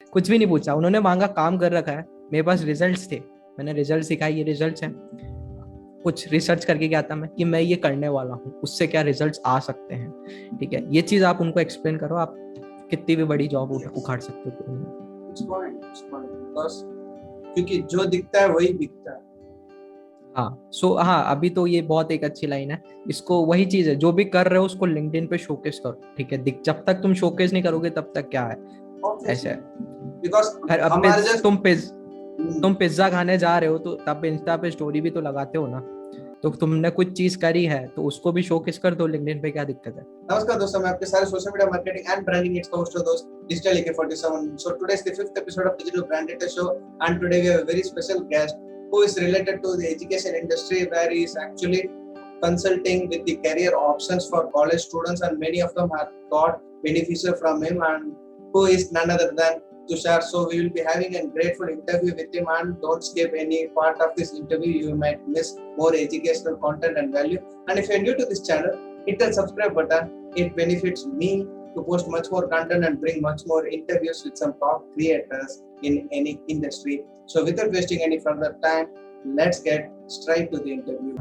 कुछ भी नहीं पूछा उन्होंने, मांगा काम कर रखा है, मेरे पास रिजल्ट्स थे, मैंने रिजल्ट सिखाए, ये रिजल्ट्स हैं। कुछ रिसर्च करके क्या था मैं कि मैं ये करने वाला हूँ, उससे क्या रिजल्ट्स आ सकते हैं। ठीक है, ये चीज आप उनको एक्सप्लेन करो, आप कितनी भी बड़ी जॉब उखाड़ सकते हो। बस क्योंकि जो दिखता है वही बिकता है। हाँ हाँ, अभी तो ये बहुत एक अच्छी लाइन है, इसको वही चीज है, जो भी कर रहे हो उसको लिंक्डइन पे शोकेस करो। ठीक है, दिख, जब तक तुम शोकेस नहीं करोगे तब तक क्या है, ऐसा है। बिकॉज अब हमारे जैसे तुम पिज्जा खाने जा रहे हो तो तब इंस्टा पे स्टोरी भी तो लगाते हो ना, तो तुमने कुछ चीज करी है तो उसको भी शोकेस कर दो लिंक्डइन पे, क्या दिक्कत है। नमस्कार दोस्तों, मैं आपके सारे social media marketing and branding expert दोस्त digital AK47. So today is the fifth episode of Digital Brand Data Show, and today we have a very special guest who is related to the education industry, where he is actually consulting with the career options for college students, and many of them have got beneficial from him, and who is none other than Tushar. So we will be having a grateful interview with him, and don't skip any part of this interview. You might miss more educational content and value. And if you are new to this channel, hit the subscribe button. It benefits me to post much more content and bring much more interviews with some top creators in any industry. So without wasting any further time, let's get straight to the interview.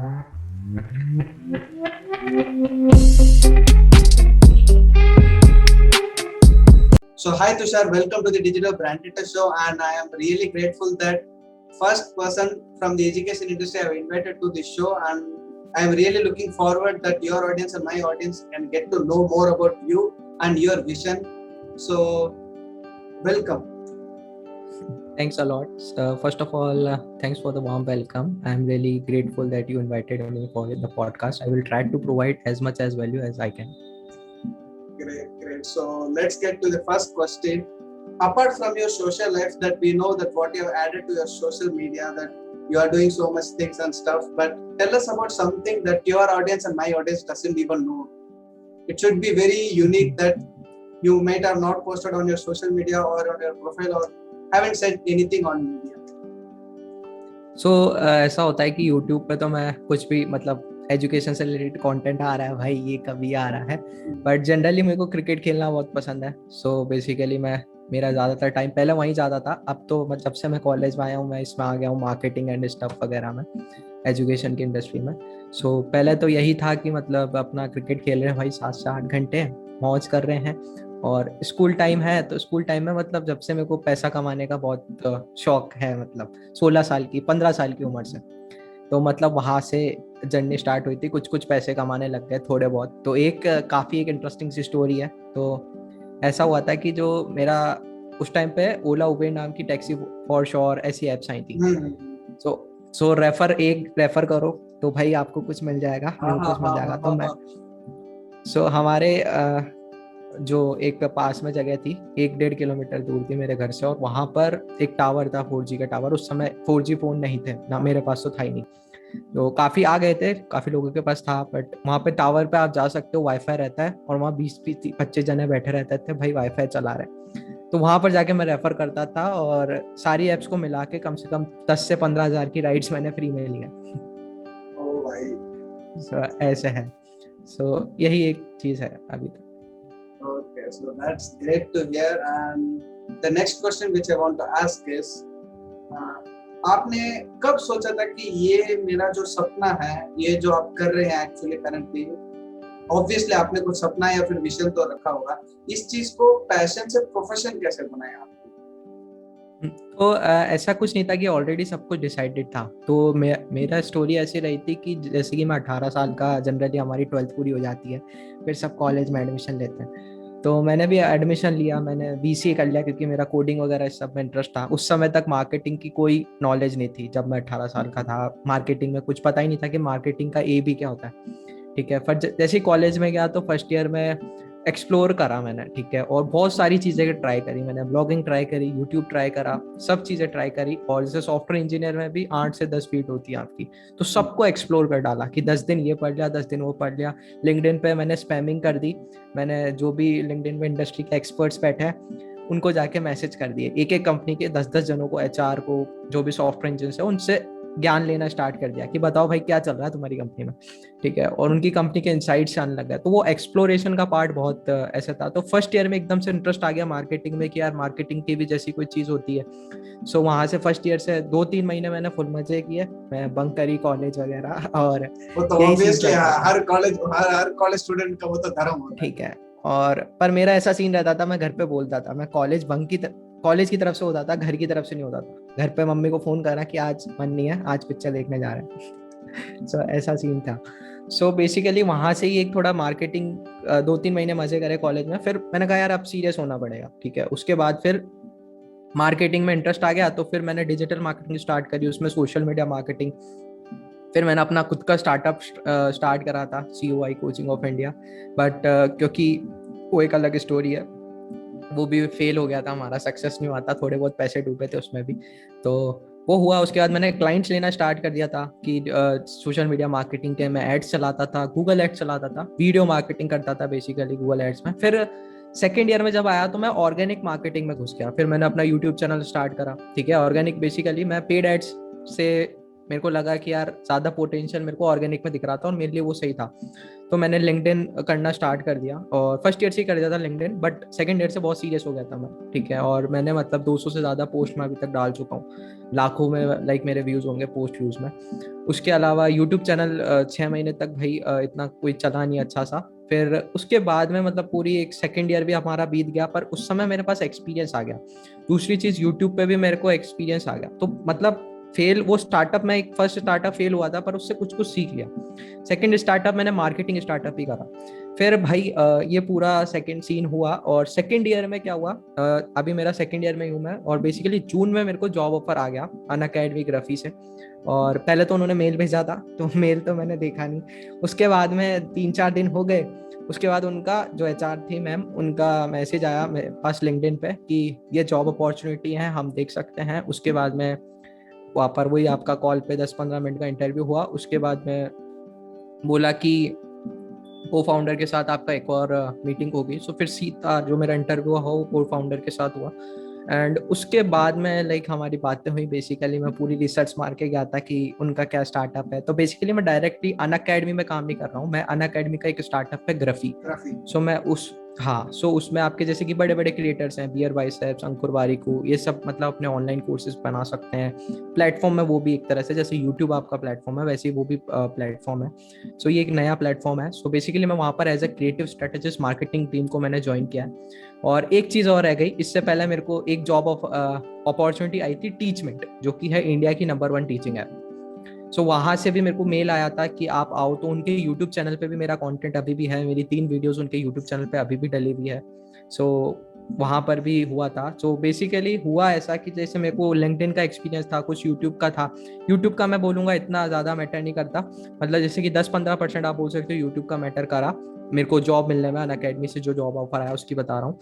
So hi Tushar, welcome to the Digital Brand Data Show, and I am really grateful that first person from the education industry I have invited to this show, and I am really looking forward that your audience and my audience can get to know more about you and your vision. So welcome. Thanks a lot. First of all, thanks for the warm welcome. I'm really grateful that you invited me for the podcast. I will try to provide as much as value as I can. Great. So let's get to the first question. Apart from your social life, that we know that what you have added to your social media, that you are doing so much things and stuff, but tell us about something that your audience and my audience doesn't even know. It should be very unique, that you might have not posted on your social media or on your profile, or haven't said anything on media. ऐसा होता है कि YouTube पे तो मैं कुछ भी मतलब एजुकेशन से रिलेटेड कंटेंट आ रहा है भाई, ये कभी आ रहा है, बट जनरली मेरे को क्रिकेट खेलना बहुत पसंद है। बेसिकली मैं मेरा ज़्यादातर टाइम पहले वहीं ज़्यादा था, अब तो जब से मैं कॉलेज में आया हूँ मैं इसमें आ गया हूँ मार्केटिंग एंड स्टफ वगैरह में, एजुकेशन की इंडस्ट्री में। पहले तो यही था कि मतलब अपना क्रिकेट खेल रहे हैं भाई 7 से 8 घंटे, मौज कर रहे हैं। और स्कूल टाइम है तो स्कूल टाइम में मतलब जब से मेरे को पैसा कमाने का बहुत शौक है, मतलब 16 साल की 15 साल की उम्र से, तो मतलब वहाँ से जर्नी स्टार्ट हुई थी, कुछ कुछ पैसे कमाने लग गए थोड़े बहुत। तो एक काफ़ी एक इंटरेस्टिंग सी स्टोरी है। तो ऐसा हुआ था कि जो मेरा उस टाइम पे ओला उबेर नाम की टैक्सी फॉर श्योर ऐसी एप्स आई थी। रेफर करो तो भाई आपको कुछ मिल जाएगा, मेरे को कुछ मिल जाएगा। तो मैं हमारे जो एक पास में जगह थी 1-1.5 किलोमीटर दूर थी मेरे घर से, और वहां पर एक टावर था 4G का टावर। उस समय 4G फोन नहीं थे ना, मेरे पास तो था ही नहीं। तो काफी आ गए थे, काफी लोगों के पास था, बट वहां पे टावर पे आप जा सकते हो, वाईफाई रहता है, और वहाँ 20-25 जने बैठे रहते थे भाई, वाईफाई चला रहे। तो वहां पर जाके मैं रेफर करता था, और सारी एप्स को मिला के कम से कम 10 से 15 हजार की राइड्स मैंने फ्री में लिया। ऐसे है। यही एक चीज है अभी तक। Okay, so that's great to hear. And the next question which I want to ask is, आपने कब सोचा था कि ये मेरा जो सपना है, ये जो आप कर रहे हैं एक्चुअली करंटली, ऑब्वियसली आपने कुछ सपना या फिर विजन तो रखा होगा, इस चीज को पैशन से प्रोफेशन कैसे बनाया आपने? तो ऐसा कुछ नहीं था कि ऑलरेडी सब कुछ डिसाइडेड था। तो मेरा स्टोरी ऐसी रही थी कि जैसे कि मैं 18 साल का, जनरली हमारी 12th पूरी हो जाती है, फिर सब कॉलेज में एडमिशन लेते हैं। तो मैंने भी एडमिशन लिया, मैंने BCA कर लिया क्योंकि मेरा कोडिंग वगैरह इस सब में इंटरेस्ट था। उस समय तक मार्केटिंग की कोई नॉलेज नहीं थी, जब मैं 18 साल का था मार्केटिंग में कुछ पता ही नहीं था कि मार्केटिंग का A भी क्या होता है। ठीक है, पर जैसे ही कॉलेज में गया तो फर्स्ट ईयर में एक्सप्लोर करा मैंने, ठीक है, और बहुत सारी चीज़ें ट्राई करी मैंने, ब्लॉगिंग ट्राई करी, यूट्यूब ट्राई करा, सब चीज़ें ट्राई करी। और जैसे सॉफ्टवेयर इंजीनियर में भी 8 से 10 फीट होती है आपकी, तो सबको एक्सप्लोर कर डाला कि 10 दिन ये पढ़ लिया, 10 दिन वो पढ़ लिया। लिंक्डइन पे मैंने स्पैमिंग कर दी, मैंने जो भी लिंक्डइन में इंडस्ट्री के एक्सपर्ट्स बैठे हैं उनको जाके मैसेज कर दिए, एक एक कंपनी के 10-10 जनों को, HR को, जो भी सॉफ्टवेयर इंजीनियर है उनसे ज्ञान लेना स्टार्ट कर दिया कि बताओ भाई क्या चल रहा है तुम्हारी कंपनी में, ठीक है, और उनकी कंपनी के इनसाइट्स आने लग गया। तो वो एक्सप्लोरेशन का पार्ट बहुत ऐसा था। तो फर्स्ट ईयर में एकदम से इंटरेस्ट आ गया मार्केटिंग में कि यार मार्केटिंग की भी जैसी कोई चीज होती है। सो वहां से फर्स्ट ईयर से 2-3 महीने मैंने फुल मजे किए, मैं बंक करी कॉलेज वगैरह, और वो तो यही सीन ऑब्वियसली चलता था। हर कॉलेज स्टूडेंट का वो तो धर्म होता है। ठीक है। और पर मेरा ऐसा सीन रहता था, मैं घर पे बोलता था, मैं कॉलेज की तरफ से होता था, घर की तरफ से नहीं होता था। घर पे मम्मी को फोन करा कि आज मन नहीं है, आज पिक्चर देखने जा रहे हैं। सो ऐसा सीन था। सो बेसिकली वहां से ही एक थोड़ा मार्केटिंग 2-3 महीने मजे करे कॉलेज में, फिर मैंने कहा यार अब सीरियस होना पड़ेगा, ठीक है। उसके बाद फिर मार्केटिंग में इंटरेस्ट आ गया, तो फिर मैंने डिजिटल मार्केटिंग स्टार्ट करी, उसमें सोशल मीडिया मार्केटिंग। फिर मैंने अपना खुद का स्टार्टअप स्टार्ट करा था, COI coaching of India. But क्योंकि वो एक अलग स्टोरी है, वो भी फेल हो गया था हमारा, सक्सेस नहीं हुआ था, थोड़े बहुत पैसे डूबे थे उसमें भी। तो वो हुआ। उसके बाद मैंने क्लाइंट्स लेना स्टार्ट कर दिया था कि सोशल मीडिया मार्केटिंग के मैं एड्स चलाता था, गूगल एड्स चलाता था, वीडियो मार्केटिंग करता था बेसिकली गूगल एड्स में। फिर सेकेंड ईयर में जब आया तो मैं ऑर्गेनिक मार्केटिंग में घुस गया। फिर मैंने अपना यूट्यूब चैनल स्टार्ट करा, ठीक है। ऑर्गेनिक बेसिकली मैं पेड एड्स से मेरे को लगा कि यार ज्यादा पोटेंशियल मेरे को ऑर्गेनिक में दिख रहा था और मेरे लिए वो सही था। तो मैंने लिंक्डइन करना स्टार्ट कर दिया, और फर्स्ट ईयर से ही कर दिया था लिंक्डइन, बट सेकंड ईयर से बहुत सीरियस हो गया था मैं, ठीक है। और मैंने मतलब 200 से ज़्यादा पोस्ट में अभी तक डाल चुका हूँ, लाखों में लाइक मेरे व्यूज़ होंगे पोस्ट व्यूज़ में। उसके अलावा यूट्यूब चैनल 6 महीने तक भाई इतना कोई चला नहीं अच्छा सा। फिर उसके बाद में मतलब पूरी एक सेकेंड ईयर भी हमारा बीत गया, पर उस समय मेरे पास एक्सपीरियंस आ गया। दूसरी चीज़, यूट्यूब पे भी मेरे को एक्सपीरियंस आ गया। तो मतलब फेल, वो स्टार्टअप में एक फर्स्ट स्टार्टअप फेल हुआ था, पर उससे कुछ कुछ सीख लिया। सेकंड स्टार्टअप मैंने मार्केटिंग स्टार्टअप ही करा। फिर भाई ये पूरा सेकंड सीन हुआ। और सेकंड ईयर में क्या हुआ, अभी मेरा सेकंड ईयर में ही हूँ मैं, और बेसिकली जून में मेरे को जॉब ऑफर आ गया अनअकैडमी ग्राफी से। और पहले तो उन्होंने मेल भेजा था, तो मेल तो मैंने देखा नहीं। उसके बाद में 3-4 दिन हो गए, उसके बाद उनका जो HR थी मैम, उनका मैसेज आया मेरे पास लिंक्डइन पे कि ये जॉब अपॉर्चुनिटी है, हम देख सकते हैं। उसके बाद में वहाँ पर वही आपका कॉल पे 10-15 मिनट का इंटरव्यू हुआ। उसके बाद में बोला कि को फाउंडर के साथ आपका एक और मीटिंग होगी। सो फिर सीधा जो मेरा इंटरव्यू हुआ वो को फाउंडर के साथ हुआ। एंड उसके बाद में लाइक हमारी बातें हुई। बेसिकली मैं पूरी रिसर्च मार के गया था कि उनका क्या स्टार्टअप है। तो बेसिकली मैं डायरेक्टली अनअकैडमी में काम नहीं कर रहा हूँ, मैं अनअकैडमी का एक स्टार्टअप है ग्राफी। सो मैं उस हाँ, सो उसमें आपके जैसे कि बड़े बड़े क्रिएटर्स हैं, बियर बाइसेप्स, अंकुर वारिकू, ये सब मतलब अपने ऑनलाइन कोर्सेज बना सकते हैं प्लेटफॉर्म में। वो भी एक तरह से जैसे यूट्यूब आपका प्लेटफॉर्म है, वैसे ही वो भी प्लेटफॉर्म है। सो ये एक नया प्लेटफॉर्म है। सो बेसिकली मैं वहाँ पर as a creative strategist marketing team को मैंने ज्वाइन किया है। और एक चीज़ और रह गई, इससे पहले मेरे को एक जॉब ऑफ अपॉर्चुनिटी आई थी टीचमेंट, जो कि है इंडिया की नंबर 1 टीचिंग ऐप। सो वहाँ से भी मेरे को मेल आया था कि आप आओ। तो उनके यूट्यूब चैनल पे भी मेरा कंटेंट अभी भी है, मेरी 3 वीडियोस उनके यूट्यूब चैनल पे अभी भी डली हुई है। सो वहाँ पर भी हुआ था। सो बेसिकली हुआ ऐसा कि जैसे मेरे को लिंक्डइन का एक्सपीरियंस था, कुछ यूट्यूब का था। यूट्यूब का मैं बोलूँगा इतना ज़्यादा मैटर नहीं करता, मतलब जैसे कि 10-15% आप बोल सकते हो यूट्यूब का मैटर करा मेरे को जॉब मिलने में। अनअकैडमी से जो जॉब ऑफर आया उसकी बता रहा हूँ।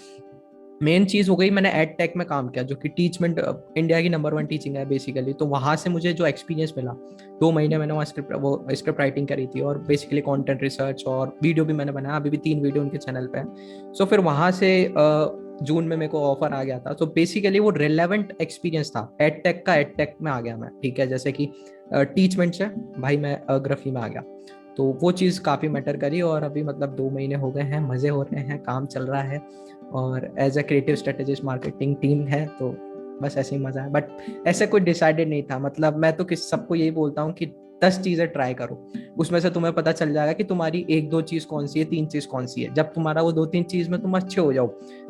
मेन चीज हो गई, मैंने एड टेक में काम किया, जो कि टीचमेंट इंडिया की नंबर 1 टीचिंग है बेसिकली। तो वहां से मुझे जो एक्सपीरियंस मिला, 2 महीने मैंने वहाँ स्क्रिप्ट राइटिंग करी थी, और बेसिकली कंटेंट रिसर्च और वीडियो भी मैंने बनाया। अभी भी 3 वीडियो उनके चैनल पे है। सो फिर वहां से जून में मेरे को ऑफर आ गया था। तो बेसिकली वो रिलेवेंट एक्सपीरियंस था एड टेक का, एड टेक में आ गया मैं, ठीक है। जैसे कि टीचमेंट से भाई मैं ग्राफी में आ गया। तो वो चीज़ काफ़ी मैटर करी। और अभी मतलब 2 महीने हो गए हैं, मज़े हो रहे हैं, काम चल रहा है, और as a creative strategist marketing team है। तो बस ऐसे ही मजा है। बट ऐसे कोई डिसाइडेड नहीं था, मतलब मैं तो किस सबको यही बोलता हूँ कि 10 चीजें ट्राई करो, उसमें से तुम्हें पता चल जाएगा कि तुम्हारी 1-2 चीज कौन सी है, 3 चीज कौन सी है। जब तुम्हारा वो 2-3 चीज में तुम अच्छे हो जाओ,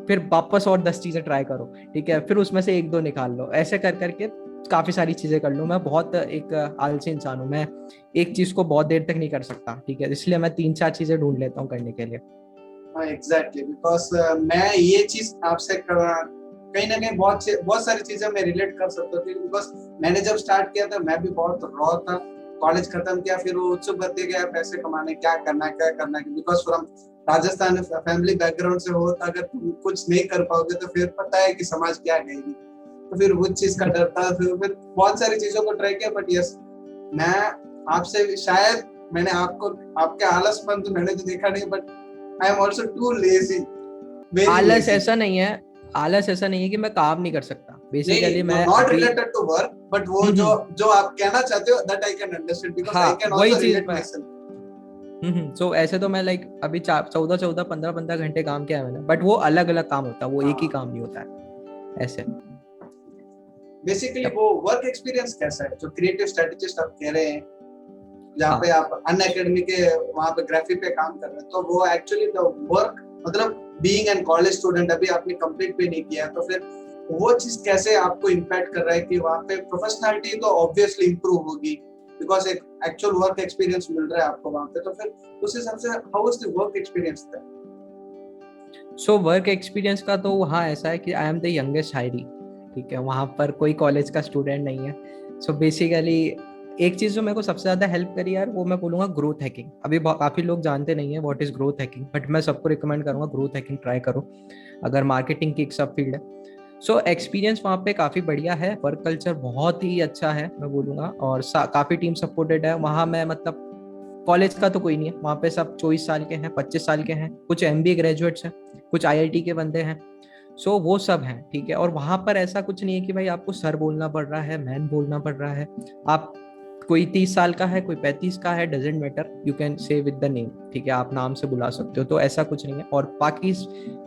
फिर वापस और 10 चीजें ट्राई करो, ठीक है। फिर उसमें से 1-2 निकाल लो, ऐसे कर करके काफी सारी चीजें कर लो। मैं बहुत एक आलसी इंसान हूँ, मैं एक चीज को बहुत देर तक नहीं कर सकता, ठीक है। इसलिए मैं 3-4 चीजें ढूंढ लेता हूँ करने के लिए। हाँ एग्जैक्टली, बिकॉज मैं ये चीज आपसे कहीं ना कहीं बहुत सारी चीजें मैं रिलेट कर सकता हूँ। बिकॉज मैंने जब स्टार्ट किया था मैं भी बहुत रॉ था। कॉलेज खत्म किया, फिर वो उत्सुक बढ़ते गया पैसे कमाने, क्या करना है क्या करना है। Because from Rajasthan family background से हो, तो अगर तुम कुछ नहीं कर पाओगे तो फिर पता है कि समाज क्या कहेगी। तो फिर वो चीज का डर था। फिर बहुत सारी चीजों को ट्राई किया। बट यस, मैं आपसे शायद मैंने आपको आपके आलसपन तो मैंने तो देखा नहीं, but I am also too lazy, very आलस लेजी। ऐसा नहीं है, आलस ऐसा नहीं है कि मैं काम नहीं कर सकता। नहीं बेसिकली नहीं, मैं नॉट अभी रिलेटेड टू वर्क, बट वो जो हम्म, जो आप कहना चाहते हो that I can understand because I हाँ कैन वही आल्सो चीज रिलेट मैं माय सेल्फ। सो ऐसे तो मैं लाइक अभी 14-14 15-15 घंटे काम किया है मैंने, बट वो अलग अलग काम होता है, वो एक ही काम नहीं होता है ऐसे। Basically Yep. वो वर्क एक्सपीरियंस कैसा है जो क्रिएटिव स्ट्रेटजिस्ट आप कह रहे हैं, जहाँ पे हाँ आप अन अकेडमी के वहाँ पे ग्राफिक पे काम कर रहे हैं, तो वो एक्चुअली द वर्क मतलब बीइंग एन कॉलेज स्टूडेंट अभी आपने कंप्लीट भी नहीं किया, तो फिर वो चीज कैसे आपको इम्पैक्ट कर रहा है कि वहाँ पे प्रोफेशनलिटी तो ऑब्वियसली इंप्रूव होगी बिकॉज एक एक्चुअल वर्क एक्सपीरियंस मिल रहा है आपको वहाँ पे, तो फिर उस हिसाब से how was the work experience था? सो वर्क एक्सपीरियंस का तो वहाँ ऐसा है कि आई एम द यंगेस्ट हायरी, ठीक है, वहाँ पर कोई कॉलेज का स्टूडेंट नहीं है। सो बेसिकली एक चीज़ जो मेरे को सबसे ज़्यादा हेल्प करी यार, वो मैं बोलूँगा ग्रोथ हैकिंग। अभी काफ़ी लोग जानते नहीं है what is growth hacking, but मैं सबको रिकमेंड करूँगा ग्रोथ हैकिंग ट्राई करो अगर मार्केटिंग की एक सब फील्ड है। सो एक्सपीरियंस वहाँ पे काफ़ी बढ़िया है, वर्क कल्चर बहुत ही अच्छा है मैं बोलूँगा, और काफ़ी टीम सपोर्टेड है वहाँ। मैं मतलब कॉलेज का तो कोई नहीं है वहाँ पे, सब 24 साल के हैं, 25 साल के हैं, कुछ MBA ग्रेजुएट्स हैं, कुछ IIT के बंदे हैं। सो वो सब हैं, ठीक है। और वहाँ पर ऐसा कुछ नहीं है कि भाई आपको सर बोलना पड़ रहा है, मैन बोलना पड़ रहा है। आप कोई 30 साल का है, कोई 35 का है, doesn't matter, you can say with the name, ठीक है, आप नाम से बुला सकते हो, तो ऐसा कुछ नहीं है। और बाकी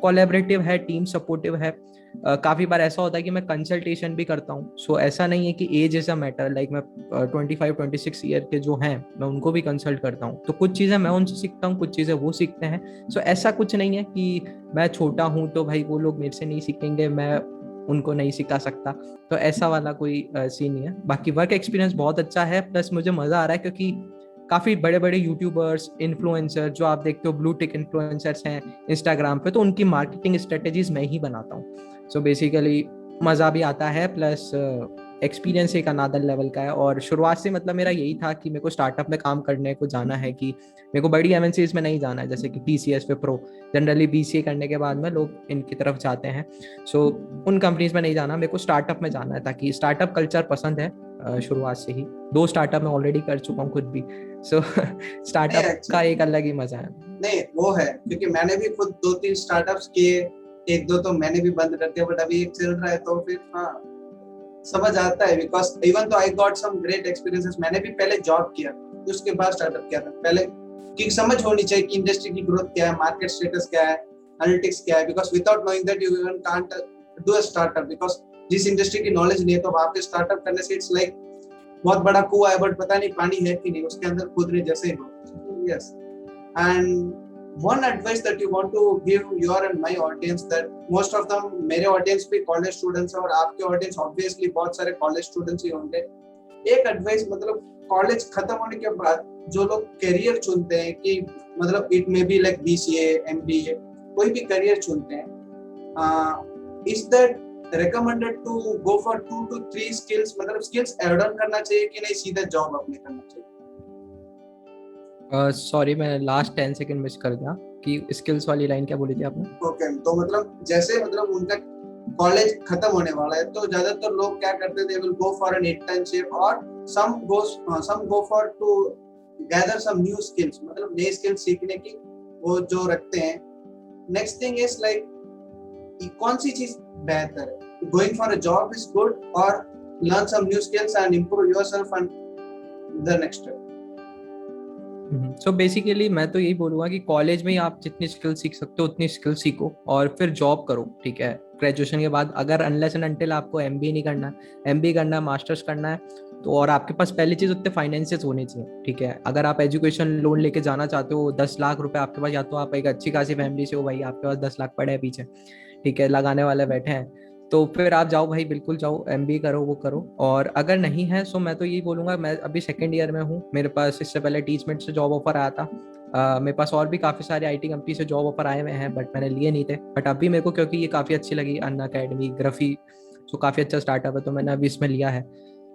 कोलेबरेटिव है, टीम सपोर्टिव है। काफी बार ऐसा होता है कि मैं कंसल्टेशन भी करता हूँ। सो ऐसा नहीं है कि age is a matter, like मैं 25-26 ईयर के जो हैं मैं उनको भी कंसल्ट करता हूँ, तो कुछ चीजें मैं उनसे सीखता हूँ, कुछ चीजें वो सीखते हैं। सो ऐसा कुछ नहीं है कि मैं छोटा हूँ तो भाई वो लोग मेरे से नहीं सीखेंगे, मैं उनको नहीं सिखा सकता, तो ऐसा वाला कोई सीन नहीं है। बाकी वर्क एक्सपीरियंस बहुत अच्छा है, प्लस मुझे मजा आ रहा है क्योंकि काफी बड़े बड़े यूट्यूबर्स इन्फ्लुएंसर जो आप देखते हो, ब्लू टिक इन्फ्लुएंसर्स हैं इंस्टाग्राम पे, तो उनकी मार्केटिंग स्ट्रेटेजीज मैं ही बनाता हूँ। सो बेसिकली मजा भी आता है, प्लस एक्सपीरियंस एक अनादर लेवल का है। और शुरुआत से मतलब मेरा यही था कि मेरे को स्टार्टअप में काम करने को जाना है, कि मेरे को बड़ी MNCs में नहीं जाना है, जैसे कि TCS विप्रो, जनरली BCA करने के बाद में लोग इनकी तरफ जाते हैं। सो उन कंपनीज में नहीं जाना, मेरे को स्टार्टअप में जाना है, ताकि स्टार्टअप कल्चर पसंद है शुरुआत से ही। 2 स्टार्टअप में ऑलरेडी कर चुका हूँ खुद भी। सो नहीं स्टार्टअप का एक्चुअली एक अलग ही मजा है। नहीं वो है, क्योंकि मैंने भी खुद 2-3 स्टार्टअप्स किए, एक दो तो मैंने भी बंद कर दिया, बट अभी एक चल रहा है, तो फिर हाँ समझ आता है because even though I got some great experiences. मैंने भी पहले जॉब किया, उसके बाद स्टार्टअप किया था पहले, कि समझ होनी चाहिए कि इंडस्ट्री की ग्रोथ क्या है, मार्केट स्टेटस क्या है, एनालिटिक्स क्या है, because without knowing that you even can't do a startup, because जिस इंडस्ट्री की नॉलेज नहीं है तो वहां पे स्टार्टअप करने से इट्स लाइक बहुत बड़ा कुआं है बट पता नहीं पानी है कि नहीं, उसके अंदर कूदने जैसे ही हो। Yes, and one advice that you want to give your and my audience, that most of them मेरे audience भी college students है और आपके audience obviously बहुत सारे college students ही होंगे। एक advice मतलब college खत्म होने के बाद जो लोग career चुनते हैं, कि मतलब it may be like BCA, MBA, कोई भी career चुनते हैं, is that recommended to go for 2 to 3 skills, मतलब skills add on करना चाहिए कि नहीं सीधा job अपने करना चाहिए? सॉरी मैं लास्ट 10 सेकंड मिस कर गया, कि स्किल्स वाली लाइन क्या बोली थी आपने? ओके, तो मतलब जैसे मतलब उनका कॉलेज खत्म होने वाला है, तो ज्यादातर लोग क्या करते हैं, they will go for an internship, और some go for to gather some new skills, मतलब नए स्किल्स सीखने की वो जो रखते हैं। नेक्स्ट थिंग इज लाइक कौन सी चीज बेहतर है, going for a job is good or learn some new skills and improve yourself and the next step? So basically मैं तो यही बोलूंगा कि कॉलेज में ही आप जितनी स्किल सीख सकते हो उतनी स्किल सीखो, और फिर जॉब करो, ठीक है, ग्रेजुएशन के बाद। अगर अनलेस एंड अनटिल आपको MBA नहीं करना है, MBA करना है, मास्टर्स करना है, तो और आपके पास पहली चीज उतने फाइनेंसेस होने चाहिए, ठीक है। अगर आप एजुकेशन लोन लेके जाना चाहते हो, 10 लाख रुपए आपके पास, या तो आप एक अच्छी खासी फैमिली से हो भाई, आपके पास 10 लाख पड़े हैं पीछे, ठीक है, लगाने वाले बैठे हैं, तो फिर आप जाओ भाई, बिल्कुल जाओ, MBA करो, वो करो। और अगर नहीं है सो मैं तो यही बोलूंगा, मैं अभी सेकेंड ईयर में हूँ, मेरे पास इससे पहले टीचमेंट से जॉब ऑफर आया था। मेरे पास और भी काफ़ी सारे IT कंपनी से जॉब ऑफर आए हुए हैं, बट मैंने लिए नहीं थे। बट अभी मेरे को क्योंकि ये काफ़ी अच्छी लगी, अन अकेडमी ग्राफी, सो काफ़ी अच्छा स्टार्टअप है, तो मैंने अभी इसमें लिया है।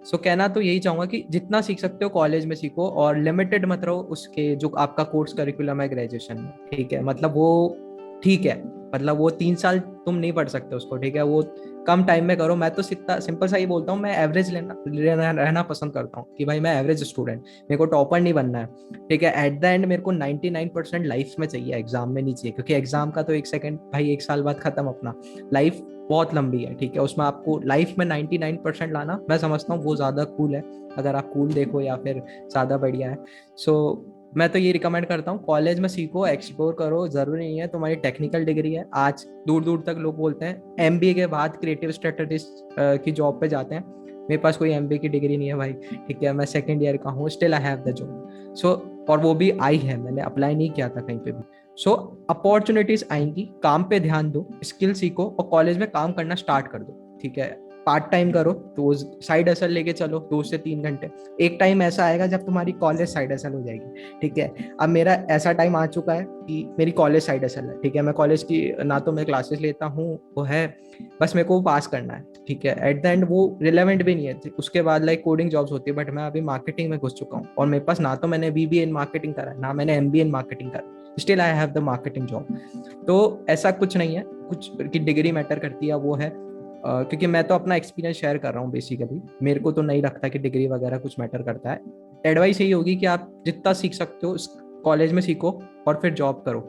सो कहना तो यही चाहूंगा कि जितना सीख सकते हो कॉलेज में सीखो, और लिमिटेड मत रहो उसके जो आपका कोर्स करिकुलम है ग्रेजुएशन में, ठीक है, मतलब वो ठीक है, मतलब वो 3 साल तुम नहीं पढ़ सकते उसको, ठीक है, वो कम टाइम में करो। मैं तो सिंपल सा ही बोलता हूँ, मैं एवरेज रहना पसंद करता हूँ कि भाई मैं एवरेज स्टूडेंट, मेरे को टॉपर नहीं बनना है, ठीक है। एट द एंड मेरे को 99% लाइफ में चाहिए, एग्जाम में नहीं चाहिए, क्योंकि एग्जाम का तो एक सेकंड भाई, एक साल बाद खत्म अपना। लाइफ बहुत लंबी है, ठीक है, उसमें आपको लाइफ में 99% लाना, मैं समझता हूँ वो ज्यादा कूल है, अगर आप कूल देखो या फिर ज्यादा बढ़िया है। सो मैं तो ये रिकमेंड करता हूँ, कॉलेज में सीखो, एक्सप्लोर करो, जरूरी नहीं है तुम्हारी टेक्निकल डिग्री है। आज दूर दूर तक लोग बोलते हैं एमबीए के बाद क्रिएटिव स्ट्रेटेजिस्ट की जॉब पे जाते हैं। मेरे पास कोई एमबीए की डिग्री नहीं है भाई, ठीक है, मैं सेकंड ईयर का हूँ, still I have the job. So और वो भी आई है, मैंने अप्लाई नहीं किया था कहीं पे भी। सो अपॉर्चुनिटीज आएंगी, काम पे ध्यान दो, स्किल सीखो और कॉलेज में काम करना स्टार्ट कर दो, ठीक है। पार्ट टाइम करो तो साइड हसल लेके चलो 2 से 3 घंटे। एक टाइम ऐसा आएगा जब तुम्हारी कॉलेज साइड हसल हो जाएगी, ठीक है। अब मेरा ऐसा टाइम आ चुका है कि मेरी कॉलेज साइड हसल है, ठीक है, मैं कॉलेज की ना तो मैं क्लासेस लेता हूँ, वो है बस मेरे को पास करना है, ठीक है। एट द एंड वो रिलेवेंट भी नहीं है, उसके बाद लाइक कोडिंग जॉब्स होती है, बट मैं अभी मार्केटिंग में घुस चुका हूँ, और मेरे पास ना तो मैंने बीबीए इन मार्केटिंग करा है, ना मैंने एमबीए इन मार्केटिंग करा, still I have the marketing job. तो ऐसा कुछ नहीं है, कुछ की डिग्री मैटर करती है, वो है क्योंकि मैं तो अपना एक्सपीरियंस शेयर कर रहा हूँ बेसिकली, मेरे को तो नहीं लगता कि डिग्री वगैरह कुछ मैटर करता है। एडवाइस यही होगी कि आप जितना सीख सकते हो कॉलेज में सीखो, और फिर जॉब करो।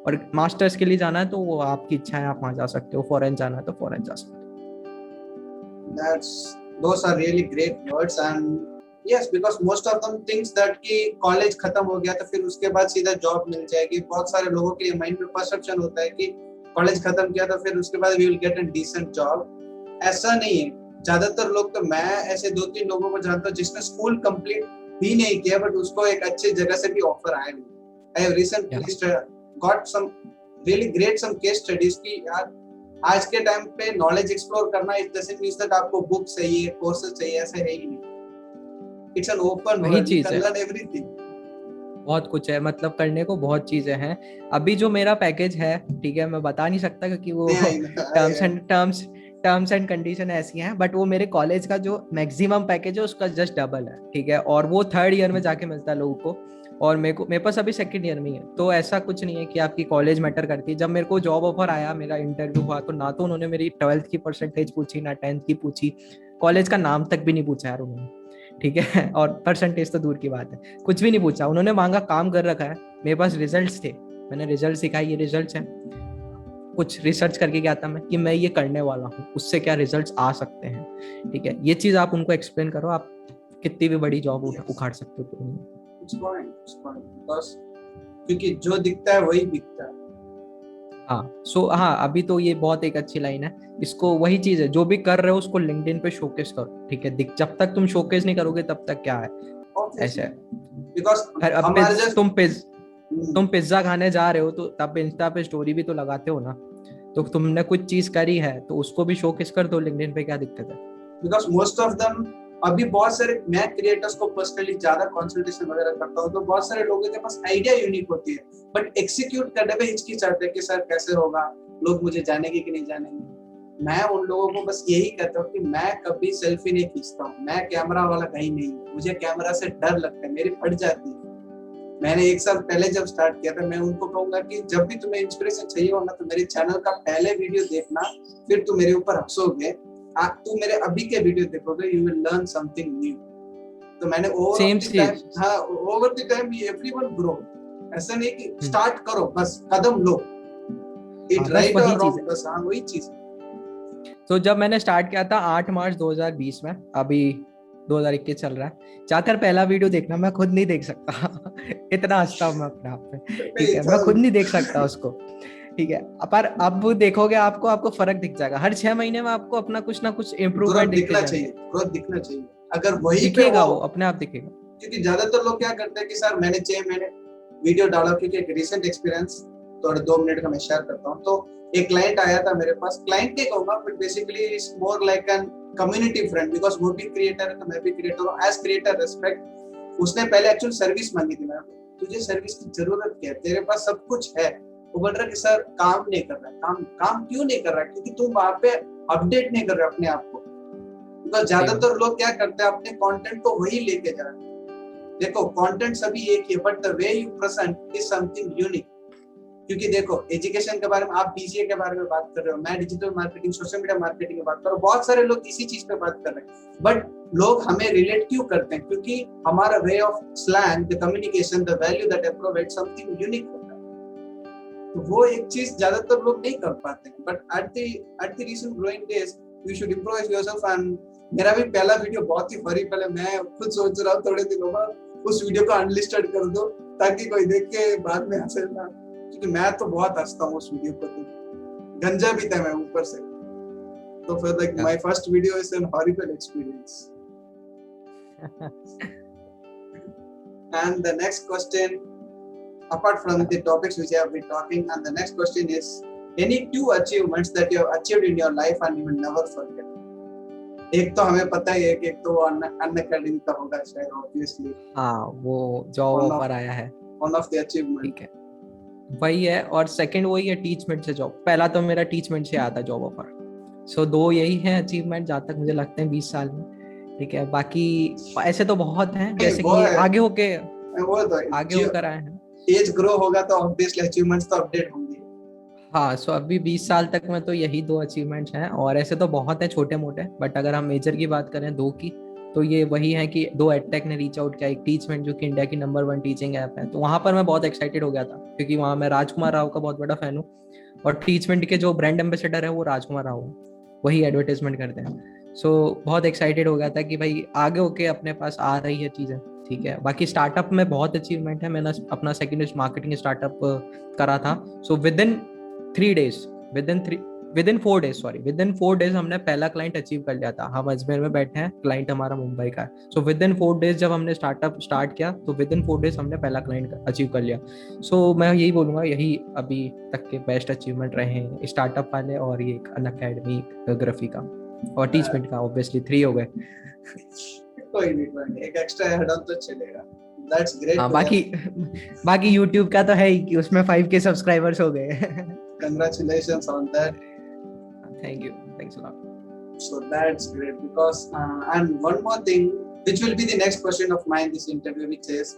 और मास्टर्स के लिए जाना है तो वो आपकी इच्छा है, आप वहां जा सकते हो, फॉरेन जाना है तो फॉरेन जा सकते हो। That's those are really great words and yes because most of them thinks that कि कॉलेज खत्म हो गया तो फिर उसके बाद सीधा जॉब मिल जाएगी। बहुत सारे लोगों के लिए माइंड में परसेप्शन होता है कि कॉलेज खत्म किया तो फिर उसके बाद we will get a decent job. ऐसा नहीं है। ज्यादातर लोग तो मैं ऐसे 2-3 लोगों को जानता हूँ जिसने स्कूल कंप्लीट भी नहीं किया बट उसको एक अच्छी जगह से भी ऑफर आया। I have recently got some really great some case studies की यार आज के टाइम पे नॉलेज एक्सप्लोर करना इट डजंट मीन दैट आपको बुक चाहिए कोर्सेज चाहिए ऐसे है ही नहीं। इट्स एन ओपन वही वर्ल्ड यू चीज कैन है, लर्न एवरीथिंग। बहुत कुछ है, मतलब करने को बहुत चीजें हैं। अभी जो मेरा पैकेज है, ठीक है, मैं बता नहीं सकता क्योंकि वो नहीं आई टर्म्स एंड कंडीशन ऐसी हैं, बट वो मेरे कॉलेज का जो मैक्सिमम पैकेज है उसका जस्ट डबल है, ठीक है, और वो थर्ड ईयर में जाके मिलता है लोगों को, और मेरे पास अभी सेकंड ईयर में ही है। तो ऐसा कुछ नहीं है कि आपकी कॉलेज मैटर करती है। जब मेरे को जॉब ऑफर आया, मेरा इंटरव्यू हुआ, तो ना तो उन्होंने मेरी 12th की परसेंटेज पूछी, ना 10th की पूछी, कॉलेज का नाम तक भी नहीं पूछा यार उन्होंने, ठीक है, और परसेंटेज तो दूर की बात है, कुछ भी नहीं पूछा उन्होंने, मांगा काम कर रखा है। मेरे पास रिजल्ट्स थे, मैंने रिजल्ट दिखाई, ये रिजल्ट्स हैं, कुछ रिसर्च करके गया था मैं कि मैं ये करने वाला हूँ, उससे क्या रिजल्ट्स आ सकते हैं, ठीक है। ये चीज आप उनको एक्सप्लेन करो, आप कितनी भी बड़ी जॉब उखाड़ सकते हो। इट्स फाइन बिकॉज़ क्योंकि जो दिखता है वही बिकता है। हाँ, सो हाँ, अभी तो ये बहुत एक अच्छी लाइन है, इसको वही चीज है, जो भी कर रहे हो उसको लिंक्डइन पे शोकेस करो, ठीक है। जब तक तुम शोकेस नहीं करोगे तब तक क्या है, ऐसा ऑब्वियसली है। बिकॉज़ अब हमारे जस्ट तुम पिज्जा खाने जा रहे हो तो तब इंस्टा पे स्टोरी भी तो लगाते हो ना, तो तुमने कुछ चीज करी है तो उसको भी शोकेस कर दो लिंक्डइन पे, क्या दिक्कत है। बिकॉज़ मोस्ट ऑफ देम अभी बहुत सारे मैं क्रिएटर्स को पर्सनली ज्यादा कंसल्टेशन वगैरह करता हूँ तो बहुत सारे लोगों के पास आइडिया यूनिक होती है बट एग्जीक्यूट करने में हिचकिचाते हैं कि सर कैसे होगा, लोग मुझे जानेंगे कि नहीं जानेंगे। मैं उन लोगों को बस यही कहता हूँ कि मैं कभी सेल्फी नहीं खींचता हूँ, मैं कैमरा वाला कहीं नहीं हूँ, मुझे कैमरा से डर लगता है, मेरी फट जाती है। मैंने 1 साल पहले जब स्टार्ट किया था मैं उनको कहूंगा कि जब भी तुम्हें इंस्पिरेशन चाहिए हो ना तो मेरे चैनल का पहले वीडियो देखना, फिर तुम मेरे ऊपर हंसोगे, तू मेरे अभी के वीडियो देखोगे, you will learn something new. तो मैंने सेम चीज। Over the time everyone grow. ऐसा नहीं कि स्टार्ट करो बस कदम लो, इट बस राइट वही और चीज रॉन्ग, है। बस हाँ वही चीज। तो जब मैंने स्टार्ट किया था 8 मार्च 2020 में, अभी 2021 चल रहा है, जाकर पहला वीडियो देखना, मैं खुद नहीं देख सकता इतना हंसता हूँ मैं अपने आप पे, ठीक है, मैं खुद नहीं देख सकता उसको, ठीक है। पर अब वो देखोगे, आपको फर्क दिख जाएगा, हर 6 महीने में आपको अपना कुछ ना कुछ ग्रोथ इम्प्रूवमेंट दिखते दिखना चाहिए, जाएंगे, ग्रोथ दिखना चाहिए। अगर वही पे दिखेगा, वो वो अपने आप दिखेगा। क्योंकि ज्यादातर लोग क्या करते हैं कि सर मैंने 6 महीने वीडियो डाला, क्योंकि एक रिसेंट एक्सपीरियंस थोड़े 2 मिनट का मैं शेयर करता हूँ। तो एक क्लाइंट आया था मेरे पास, क्लाइंट नहीं कहूंगा but basically is more like an community friend because वो भी क्रिएटर है तो मैं भी क्रिएटर हूँ, एज क्रिएटर रिस्पेक्ट। उसने पहले एक्चुअल सर्विस मांगी थी मेरे को, तुझे सर्विस की जरूरत क्या है, तेरे पास सब कुछ है। वो बोल रहा कि सर काम नहीं कर रहा है, काम क्यों नहीं कर रहा है, क्योंकि तुम वहां पे अपडेट नहीं कर रहे अपने आप को। बिकॉज ज्यादातर लोग क्या करते हैं अपने कंटेंट को वही लेके जा रहे हैं। देखो कंटेंट सभी एक ही है but the way you present is something unique. क्योंकि देखो एजुकेशन के बारे में आप बीसीए के बारे में बात कर रहे हो, मैं digital marketing social media marketing की बात कर रहा हूँ, बहुत सारे लोग इसी चीज पे बात कर रहे हैं, बट लोग हमें रिलेट क्यों करते हैं? क्योंकि हमारा way of slang, the communication, the value that I provide something unique होता है, तो वो एक चीज ज्यादातर लोग नहीं कर पाते हैं। But at the recent growing days you should improve yourself. And मेरा भी पहला वीडियो बहुत ही फरी, पहले मैं खुद सोच रहा हूँ थोड़े दिनों बाद उस वीडियो को अनलिस्टेड कर दो ताकि कोई देख के बाद में हंसे ना, क्योंकि मैं तो बहुत हंसता हूँ उस वीडियो को, तो गंजा भी था मैं ऊपर से। तो फिर like my first video is an horrible experience. And the next question, apart from the topics which I have been talking, and the next question is, any two achievements that you have achieved in your life and you will never forget? एक तो हमें पता ही है कि एक तो Unacademy का होगा शायद, ऑब्वियसली। हाँ, वो जॉब ऑफर आया है, वन ऑफ द अचीवमेंट। ठीक है, वही है। और सेकंड वही है, टीचमेंट से जॉब। पहला तो मेरा टीचमेंट से आता जॉब ऑफर। सो दो यही है अचीवमेंट जहाँ तक मुझे लगते हैं 20 साल में, ठीक है। बाकी ऐसे तो बहुत हैं, जैसे कि आगे होकर आए हैं। एज ग्रो होगा तो ऑब्वियसली अचीवमेंट्स तो अपडेट होंगे। हाँ, सो अभी 20 साल तक में तो यही दो अचीवमेंट्स हैं, और ऐसे तो बहुत हैं छोटे मोटे, बट अगर हम मेजर की बात करें दो की, तो ये वही है कि दो एडटेक ने रीच आउट किया, एक टीचमेंट जो कि इंडिया की नंबर 1 टीचिंग ऐप है। तो वहां पर मैं बहुत एक्साइटेड हो गया था, क्योंकि वहां मैं राजकुमार राव का बहुत बड़ा फैन हूँ, और टीचमेंट के जो ब्रांड एम्बेसडर है वो राजकुमार राव है, वही एडवर्टाइजमेंट करते हैं। सो बहुत एक्साइटेड हो गया था कि भाई आगे होके अपने पास आ रही है चीजें, ठीक है। बाकी स्टार्टअप में बहुत अचीवमेंट है। मैंने अपना सेकंड मार्केटिंग स्टार्टअप करा था। सो विद इन 4 डेज हमने पहला क्लाइंट अचीव कर लिया था। हम अजमेर में बैठे हैं, क्लाइंट हमारा मुंबई का है। सो विद इन 4 डेज जब हमने स्टार्टअप स्टार्ट किया, तो विद इन 4 डेज हमने पहला क्लाइंट अचीव कर लिया। सो मैं यही बोलूंगा, यही अभी तक के बेस्ट अचीवमेंट रहे हैं, स्टार्टअप वाले और ये अनअकैडमी ग्राफी का और टीचमेंट का। ऑब्वियसली 3 हो गए। कोई नहीं, एक एक्स्ट्रा ऐड ऑन तो चलेगा। That's great. हाँ, बाकी YouTube का तो है ही कि उसमें 5K सब्सक्राइबर्स हो गए। Congratulations on that. Thank you. Thanks a lot. So that's great because and one more thing, which will be the next question of mine this interview, which is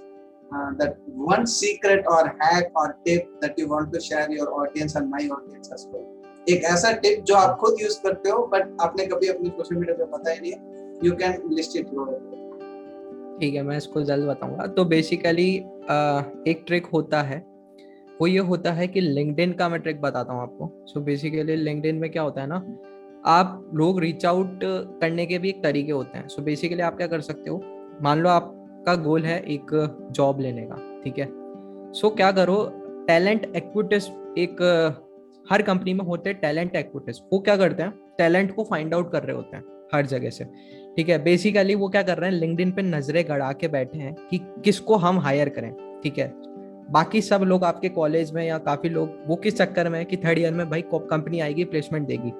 that one secret or hack or tip that you want to share your audience and my audience as well. एक ऐसा tip जो आप खुद use करते हो but आपने कभी अपनी सोशल मीडिया पे बताया नहीं है, you can list it here. ठीक है, मैं इसको जल्द बताऊंगा। तो बेसिकली एक ट्रिक होता है, वो ये होता है कि लिंक्डइन का मैं ट्रिक बताता हूँ आपको। सो बेसिकली लिंक्डइन में क्या होता है ना, आप लोग रीच आउट करने के भी एक तरीके होते हैं। सो बेसिकली आप क्या कर सकते हो, मान लो आपका गोल है एक जॉब लेने का, ठीक है। सो क्या करो, टैलेंट एक्विटिस एक हर कंपनी में होते हैं टैलेंट एक्विटिस। वो क्या करते हैं, टैलेंट को फाइंड आउट कर रहे होते हैं हर जगह से, ठीक है। बेसिकली वो क्या कर रहे हैं, लिंक्डइन पे नजरें गड़ा के बैठे हैं कि किसको हम हायर करें, ठीक है। बाकी सब लोग आपके कॉलेज में या काफी लोग वो किस चक्कर में है कि थर्ड ईयर में भाई कंपनी आएगी प्लेसमेंट देगी,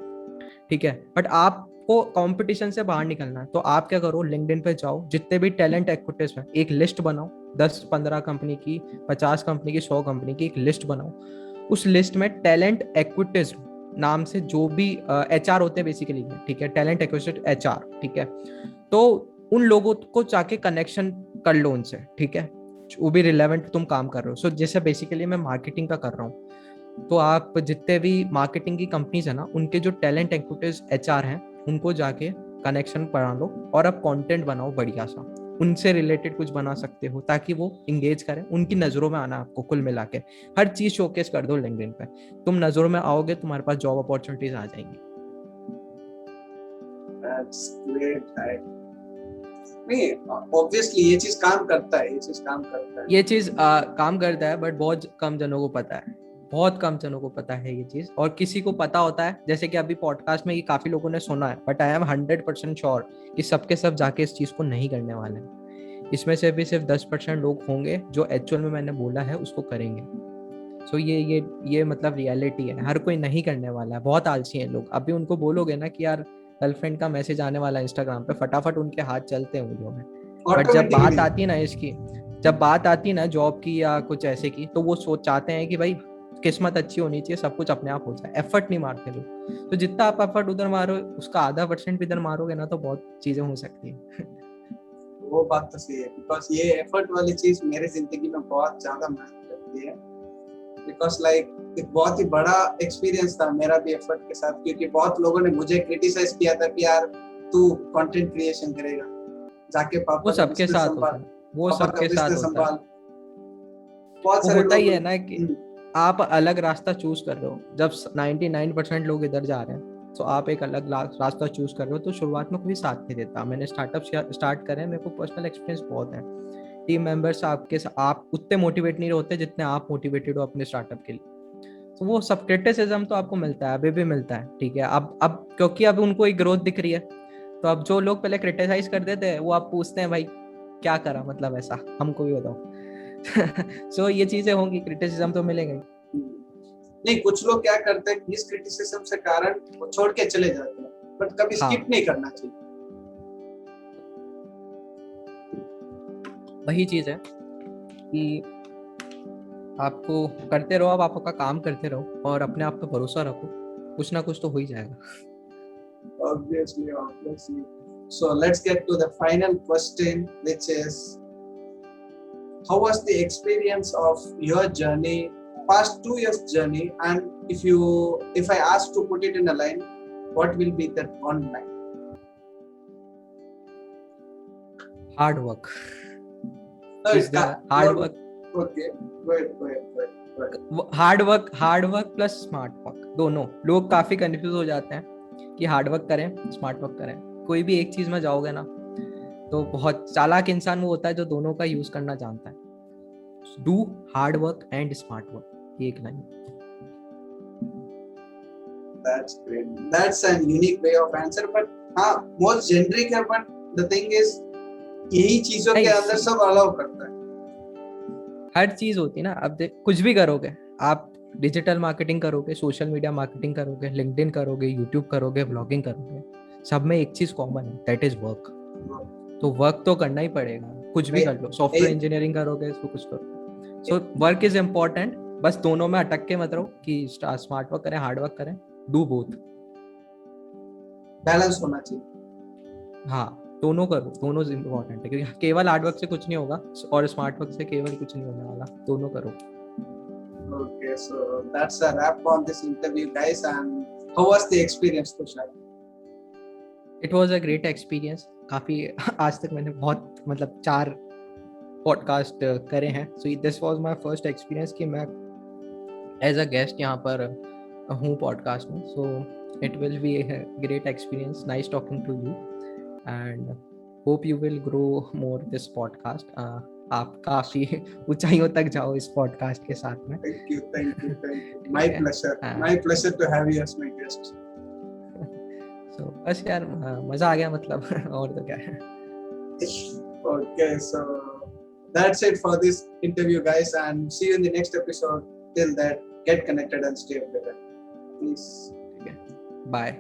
ठीक है। बट आपको कंपटीशन से बाहर निकलना है, तो आप क्या करो, लिंक्डइन पे जाओ, जितने भी टैलेंट एक्विटिस हैं एक लिस्ट बनाओ, 10-15 कंपनी की, 50 कंपनी की, 100 कंपनी की एक लिस्ट बनाओ। उस लिस्ट में टैलेंट एक्विटिस नाम से जो भी HR होते हैं बेसिकली, ठीक है, टैलेंट एक्विजिशन HR, ठीक है। तो उन लोगों को जाके कनेक्शन कर लो उनसे, ठीक है, वो भी रिलेवेंट तुम काम कर रहे हो। सो जैसे बेसिकली मैं मार्केटिंग का कर रहा हूँ, तो आप जितने भी मार्केटिंग की कंपनीज है ना, उनके जो टैलेंट एक्विजिशन HR हैं उनको जाके कनेक्शन बढ़ा लो, और अब कंटेंट बनाओ बढ़िया सा, उनसे रिलेटेड कुछ बना सकते हो ताकि वो इंगेज करें, उनकी नजरों में आना। आपको कुल मिला के हर चीज शोकेस कर दो लिंक्डइन पे, तुम नजरों में आओगे, तुम्हारे पास जॉब अपॉर्चुनिटीज आ जाएंगी। That's great, right? नहीं, ऑब्वियसली ये चीज काम करता है, ये चीज काम करता है, बट बहुत कम जनों को पता है, बहुत कम जनों को पता है ये चीज। और किसी को पता होता है, जैसे कि अभी पॉडकास्ट में ये काफी लोगों ने सुना है, बट आई एम 100% श्योर कि सबके सब जाके इस चीज को नहीं करने वाले हैं। इसमें से भी सिर्फ 10% लोग होंगे जो एक्चुअल में मैंने बोला है उसको करेंगे। सो ये मतलब रियलिटी है, हर कोई नहीं करने वाला है, बहुत आलसी हैं लोग। अभी उनको बोलोगे ना कि यार गर्लफ्रेंड का मैसेज आने वाला है इंस्टाग्राम पे, फटाफट उनके हाथ चलते हैं उंगलियों में। बट जब बात आती है ना जॉब की या कुछ ऐसे की, तो वो चाहते हैं कि भाई किस्मत अच्छी होनी चाहिए, सब कुछ अपने आप हो जाए, एफर्ट नहीं मारते लोग। तो जितना आप एफर्ट उधर मारो, उसका आधा % भी इधर मारोगे ना, तो बहुत चीजें हो सकती है। वो बात तो सही है, बिकॉज ये एफर्ट वाली चीज मेरे जिंदगी में बहुत ज्यादा मेहनत करती है। बिकॉज लाइक एक बहुत ही बड़ा एक्सपीरियंस था मेरा भी एफर्ट के साथ, क्योंकि बहुत लोगों ने मुझे क्रिटिसाइज किया था कि यार तू कंटेंट क्रिएशन करेगा, जाके वो पापा का सबके बिजनेस साथ होता संभाल, है, वो पापा का सबके साथ बिजनेस होता है। संभाल। बहुत वो सारे होता लोग ही है ना कि हम्म, आप अलग रास्ता चूज कर रहे हो। जब 99% लोग इधर जा रहे हैं तो आप एक अलग रास्ता चूज कर रहे हो, तो शुरुआत में कोई साथ नहीं देता। मैंने स्टार्टअप स्टार्ट करे हैं, मेरे को पर्सनल एक्सपीरियंस बहुत है। टीम मेंबर्स आप उतने मोटिवेट नहीं होते जितने आप मोटिवेटेड हो अपने स्टार्टअप के लिए। तो वो सब क्रिटिसिज्म तो आपको मिलता है, अभी भी मिलता है, ठीक है। अब क्योंकि अब उनको एक ग्रोथ दिख रही है, तो अब जो लोग पहले क्रिटिसाइज कर देते हैं वो आप पूछते हैं भाई क्या करा, मतलब ऐसा हमको भी बताओ। सो ये चीजें होंगी, क्रिटिसिज्म तो मिलेगा ही। नहीं, कुछ लोग क्या करते हैं, इस क्रिटिसिज्म से कारण वो छोड़ के चले जाते हैं, बट कभी हाँ, स्किप नहीं करना चाहिए। वही चीज है कि आपको करते रहो, आप आपका काम करते रहो और अपने आप पे भरोसा रखो, कुछ ना कुछ तो हो ही जाएगा। Obviously. So let's get to the final question, which is, how was the experience of your journey, past 2 years journey, and if I ask to put it in a line, what will be that one line? Hard work No, is the hard work. okay. Go ahead. Hard work plus smart work, दोनों। लोग काफी confuse हो जाते हैं कि hard work करें smart work करें। कोई भी एक चीज में जाओगे ना, तो बहुत चालाक इंसान वो होता है जो दोनों का यूज करना जानता है। Do hard work and smart work, एक line. That's great. That's a unique way of answer, but हाँ, most generic है, but the thing is, यही चीजों के अंदर सब अलाउ करता है। हर चीज होती है ना। अब कुछ भी करोगे आप, डिजिटल मार्केटिंग करोगे, सोशल मीडिया मार्केटिंग करोगे, लिंक्डइन करोगे, यूट्यूब करोगे, ब्लॉगिंग करोगे, सब में एक चीज कॉमन है, दैट इज वर्क। तो वर्क तो करना ही पड़ेगा, कुछ भी कर लो। सॉफ्टवेयर इंजीनियरिंग करोगे तो कुछ करो, सो वर्क इज इम्पोर्टेंट। बस दोनों में अटक के मत रहो कि स्मार्ट वर्क करें हार्ड वर्क करें, डू बोथ। बैलेंस होना चाहिए। हाँ, दोनों करो, दोनों इम्पोर्टेंट है, क्योंकि केवल हार्ड वर्क से कुछ नहीं होगा और स्मार्ट वर्क से केवल कुछ नहीं होने वाला, दोनों करो। Okay, so that's a wrap on this interview, guys. And how was the experience, Tushar? It was a great experience. काफी आज तक मैंने बहुत, मतलब 4 पॉडकास्ट करे हैं, so this was my first experience कि मैं एज अ गेस्ट यहाँ पर हूँ पॉडकास्ट में। So it will be a great experience, nice talking to you and hope you will grow more this podcast. आप काफी ऊंचाइयों तक जाओ इस पॉडकास्ट के साथ में। Thank you, thank you, thank you. My pleasure. My pleasure to have you as my guest. So बस यार मजा आ गया, मतलब और तो क्या है। Okay, so that's it for this interview, guys, and see you in the next episode. Till that, get connected and stay updated. Peace. Bye.